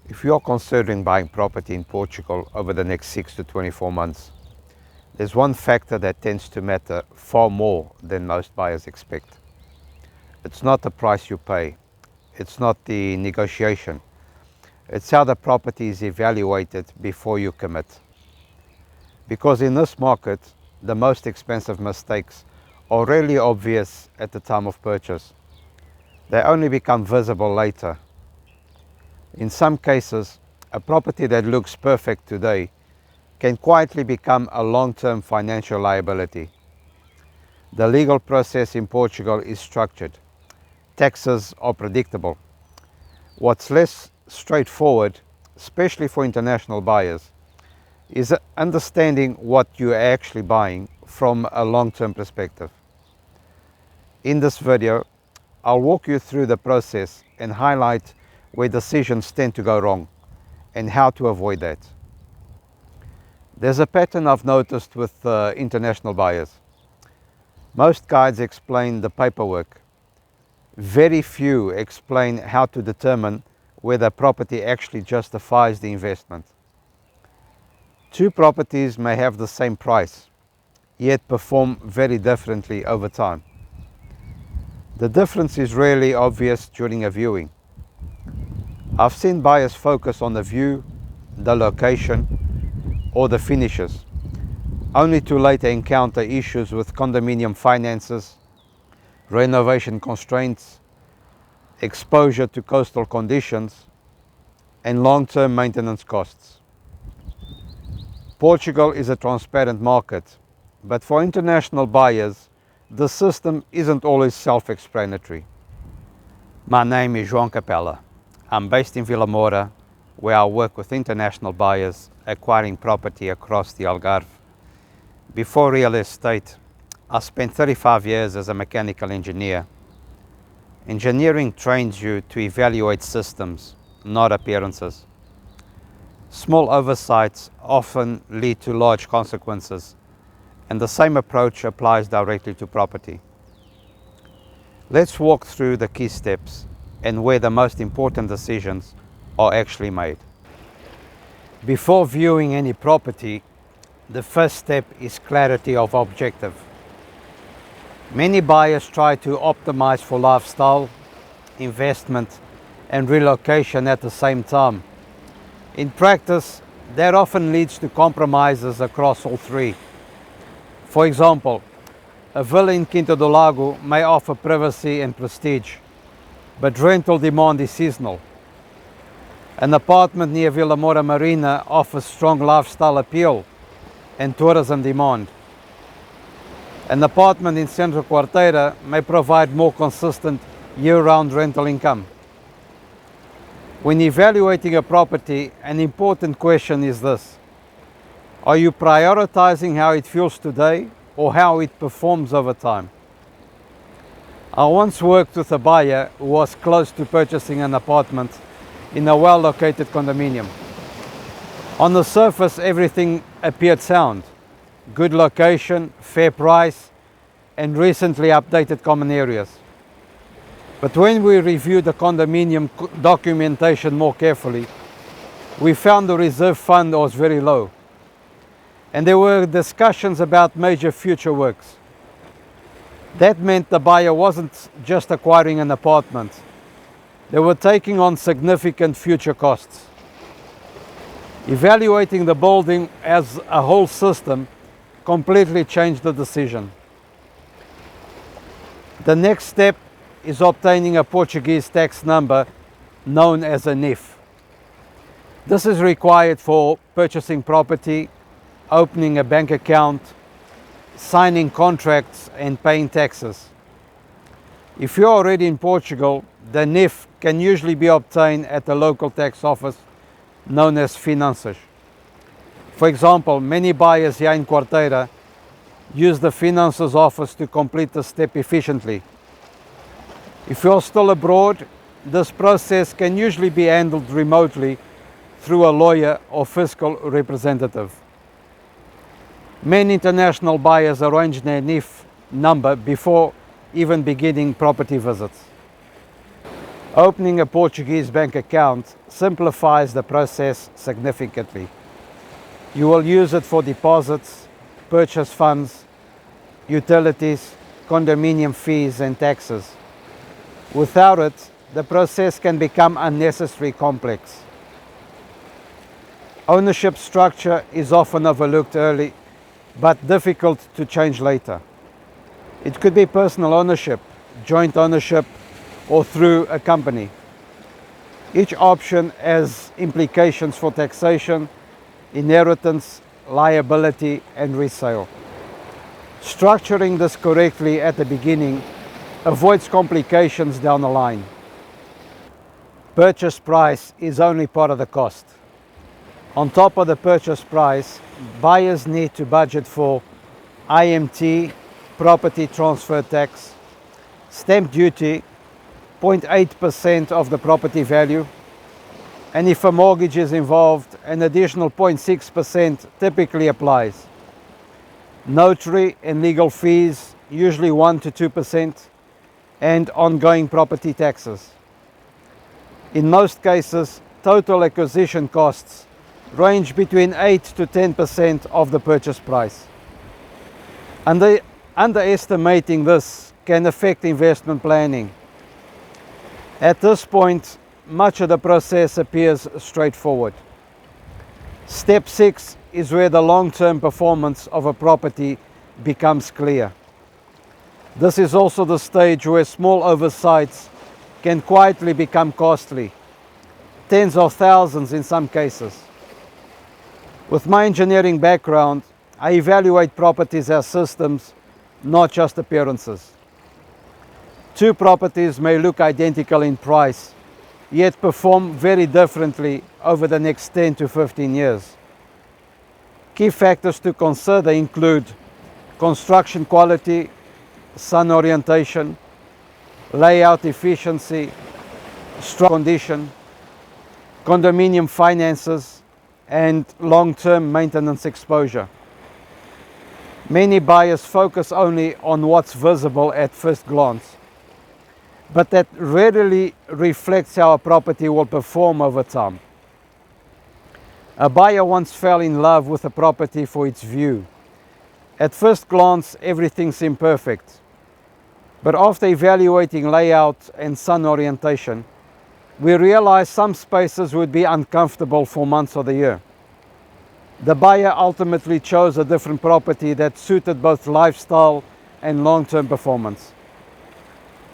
If you're considering buying property in Portugal over the next 6 to 24 months, there's one factor that tends to matter far more than most buyers expect. It's not the price you pay, it's not the negotiation, it's how the property is evaluated before you commit. Because in this market, the most expensive mistakes are rarely obvious at the time of purchase. They only become visible later. In some cases, a property that looks perfect today can quietly become a long-term financial liability. The legal process in Portugal is structured. Taxes are predictable. What's less straightforward, especially for international buyers, is understanding what you're actually buying from a long-term perspective. In this video, I'll walk you through the process and highlight where decisions tend to go wrong and how to avoid that. There's a pattern I've noticed with international buyers. Most guides explain the paperwork. Very few explain how to determine whether a property actually justifies the investment. Two properties may have the same price, yet perform very differently over time. The difference is rarely obvious during a viewing. I've seen buyers focus on the view, the location, or the finishes, only to later encounter issues with condominium finances, renovation constraints, exposure to coastal conditions, and long-term maintenance costs. Portugal is a transparent market, but for international buyers, the system isn't always self-explanatory. My name is João Capella. I'm based in Vilamoura, where I work with international buyers acquiring property across the Algarve. Before real estate, I spent 35 years as a mechanical engineer. Engineering trains you to evaluate systems, not appearances. Small oversights often lead to large consequences, and the same approach applies directly to property. Let's walk through the key steps and where the most important decisions are actually made. Before viewing any property, the first step is clarity of objective. Many buyers try to optimize for lifestyle, investment, and relocation at the same time. In practice, that often leads to compromises across all three. For example, a villa in Quinta do Lago may offer privacy and prestige, but rental demand is seasonal. An apartment near Vilamoura Marina offers strong lifestyle appeal and tourism demand. An apartment in central Quarteira may provide more consistent year-round rental income. When evaluating a property, an important question is this: are you prioritizing how it feels today or how it performs over time? I once worked with a buyer who was close to purchasing an apartment in a well-located condominium. On the surface, everything appeared sound. Good location, fair price, and recently updated common areas. But when we reviewed the condominium documentation more carefully, we found the reserve fund was very low. And there were discussions about major future works. That meant the buyer wasn't just acquiring an apartment. They were taking on significant future costs. Evaluating the building as a whole system completely changed the decision. The next step is obtaining a Portuguese tax number known as a NIF. This is required for purchasing property, opening a bank account, signing contracts, and paying taxes. If you're already in Portugal, the NIF can usually be obtained at the local tax office known as Finanças. For example, many buyers here in Quarteira use the Finanças office to complete the step efficiently. If you're still abroad, this process can usually be handled remotely through a lawyer or fiscal representative. Many international buyers arrange their NIF number before even beginning property visits. Opening a Portuguese bank account simplifies the process significantly. You will use it for deposits, purchase funds, utilities, condominium fees and taxes. Without it, the process can become unnecessarily complex. Ownership structure is often overlooked early, but difficult to change later. It could be personal ownership, joint ownership, or through a company. Each option has implications for taxation, inheritance, liability, and resale. Structuring this correctly at the beginning avoids complications down the line. Purchase price is only part of the cost. On top of the purchase price, buyers need to budget for IMT, property transfer tax, stamp duty, 0.8% of the property value, and if a mortgage is involved, an additional 0.6% typically applies. Notary and legal fees, usually 1 to 2%, and ongoing property taxes. In most cases, total acquisition costs range between 8 to 10% of the purchase price. Underestimating this can affect investment planning. At this point, much of the process appears straightforward. Step 6 is where the long-term performance of a property becomes clear. This is also the stage where small oversights can quietly become costly, tens of thousands in some cases. With my engineering background, I evaluate properties as systems, not just appearances. Two properties may look identical in price, yet perform very differently over the next 10 to 15 years. Key factors to consider include construction quality, sun orientation, layout efficiency, structural condition, condominium finances, and long-term maintenance exposure. Many buyers focus only on what's visible at first glance, but that rarely reflects how a property will perform over time. A buyer once fell in love with a property for its view. At first glance, everything seemed perfect, but after evaluating layout and sun orientation, we realized some spaces would be uncomfortable for months of the year. The buyer ultimately chose a different property that suited both lifestyle and long-term performance.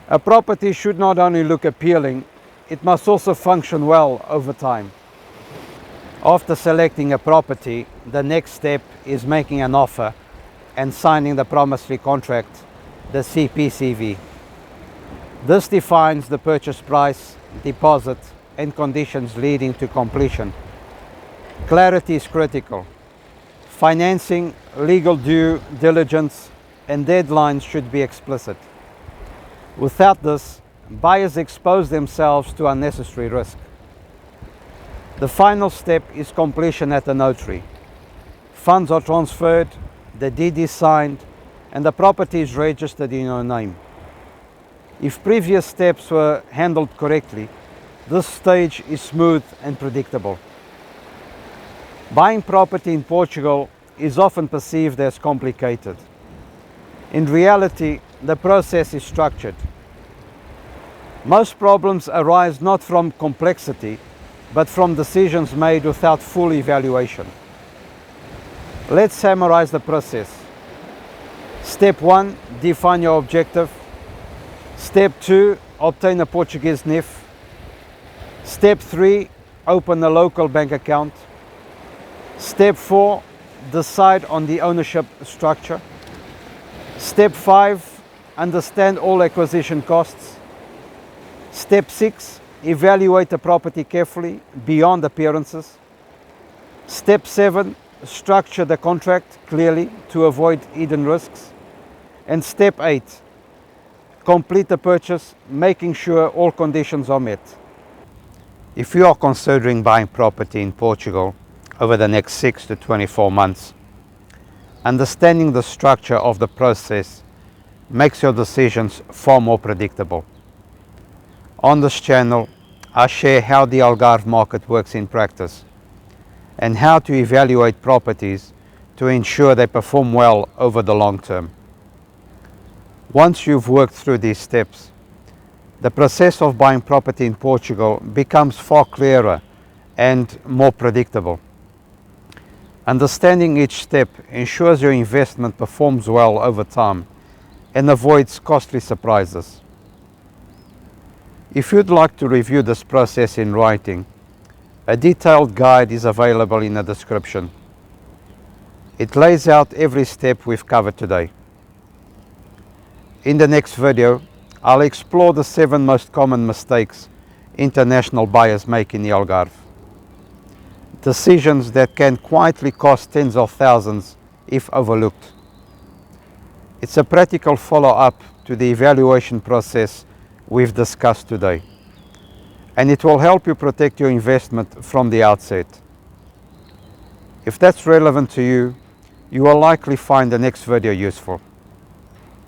A property should not only look appealing, it must also function well over time. After selecting a property, the next step is making an offer and signing the promissory contract, the CPCV. This defines the purchase price, deposit, and conditions leading to completion. Clarity is critical. Financing, legal due diligence, and deadlines should be explicit. Without this, buyers expose themselves to unnecessary risk. The final step is completion at the notary. Funds are transferred, the deed is signed, and the property is registered in your name. If previous steps were handled correctly, this stage is smooth and predictable. Buying property in Portugal is often perceived as complicated. In reality, the process is structured. Most problems arise not from complexity, but from decisions made without full evaluation. Let's summarize the process. Step 1, define your objective. Step 2, obtain a Portuguese NIF. Step 3, open a local bank account. Step 4, decide on the ownership structure. Step 5, understand all acquisition costs. Step 6, evaluate the property carefully beyond appearances. Step 7, structure the contract clearly to avoid hidden risks. And step 8, complete the purchase, making sure all conditions are met. If you are considering buying property in Portugal over the next 6 to 24 months, understanding the structure of the process makes your decisions far more predictable. On this channel, I share how the Algarve market works in practice and how to evaluate properties to ensure they perform well over the long term. Once you've worked through these steps, the process of buying property in Portugal becomes far clearer and more predictable. Understanding each step ensures your investment performs well over time and avoids costly surprises. If you'd like to review this process in writing, a detailed guide is available in the description. It lays out every step we've covered today. In the next video, I'll explore the 7 most common mistakes international buyers make in the Algarve. Decisions that can quietly cost tens of thousands if overlooked. It's a practical follow-up to the evaluation process we've discussed today, and it will help you protect your investment from the outset. If that's relevant to you, you will likely find the next video useful.